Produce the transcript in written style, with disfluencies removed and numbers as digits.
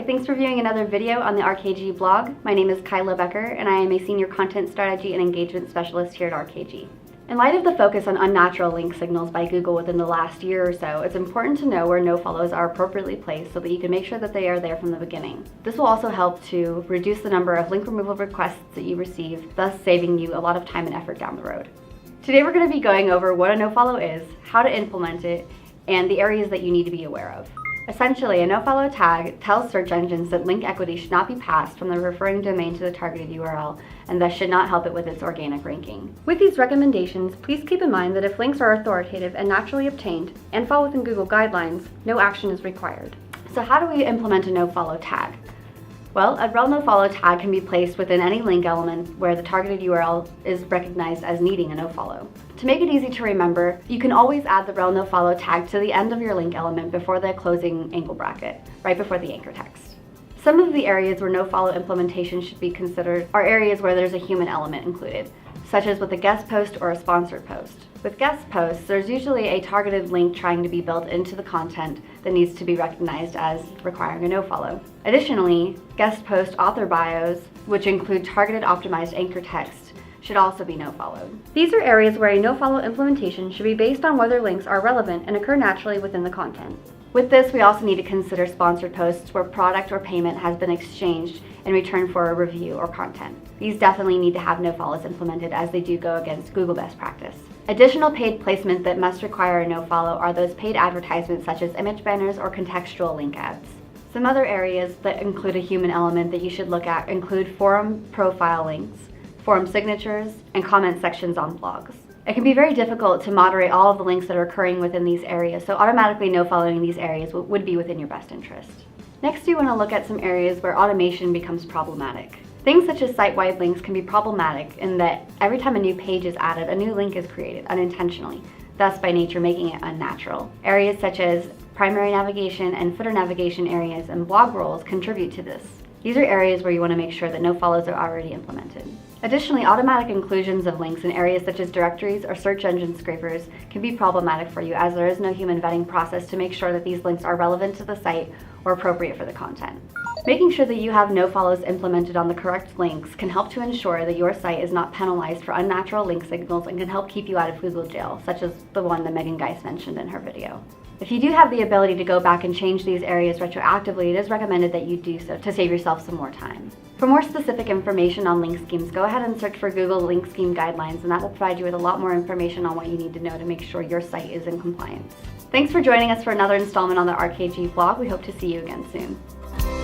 Hi, thanks for viewing another video on the RKG blog. My name is Kyla Becker and I am a Senior Content Strategy and Engagement Specialist here at RKG. In light of the focus on unnatural link signals by Google within the last year or so, it's important to know where NoFollows are appropriately placed so that you can make sure that they are there from the beginning. This will also help to reduce the number of link removal requests that you receive, thus saving you a lot of time and effort down the road. Today we're going to be going over what a NoFollow is, how to implement it, and the areas that you need to be aware of. Essentially, a NoFollow tag tells search engines that link equity should not be passed from the referring domain to the targeted URL, and thus should not help it with its organic ranking. With these recommendations, please keep in mind that if links are authoritative and naturally obtained, and fall within Google guidelines, no action is required. So how do we implement a NoFollow tag? Well, a rel NoFollow tag can be placed within any link element where the targeted URL is recognized as needing a NoFollow. To make it easy to remember, you can always add the rel NoFollow tag to the end of your link element before the closing angle bracket, right before the anchor text. Some of the areas where NoFollow implementation should be considered are areas where there's a human element included, such as with a guest post or a sponsored post. With guest posts, there's usually a targeted link trying to be built into the content that needs to be recognized as requiring a NoFollow. Additionally, guest post author bios, which include targeted optimized anchor text, should also be NoFollowed. These are areas where a NoFollow implementation should be based on whether links are relevant and occur naturally within the content. With this, we also need to consider sponsored posts where product or payment has been exchanged in return for a review or content. These definitely need to have NoFollows implemented as they do go against Google best practice. Additional paid placement that must require a NoFollow are those paid advertisements such as image banners or contextual link ads. Some other areas that include a human element that you should look at include forum profile links, forum signatures, and comment sections on blogs. It can be very difficult to moderate all of the links that are occurring within these areas, so automatically NoFollowing these areas would be within your best interest. Next, you want to look at some areas where automation becomes problematic. Things such as site-wide links can be problematic in that every time a new page is added, a new link is created unintentionally, thus by nature making it unnatural. Areas such as primary navigation and footer navigation areas and blog roles contribute to this. These are areas where you want to make sure that NoFollows are already implemented. Additionally, automatic inclusions of links in areas such as directories or search engine scrapers can be problematic for you, as there is no human vetting process to make sure that these links are relevant to the site or appropriate for the content. Making sure that you have NoFollows implemented on the correct links can help to ensure that your site is not penalized for unnatural link signals and can help keep you out of Google jail, such as the one that Megan Geis mentioned in her video. If you do have the ability to go back and change these areas retroactively, it is recommended that you do so to save yourself some more time. For more specific information on link schemes, go ahead and search for Google Link Scheme Guidelines, and that will provide you with a lot more information on what you need to know to make sure your site is in compliance. Thanks for joining us for another installment on the RKG blog. We hope to see you again soon.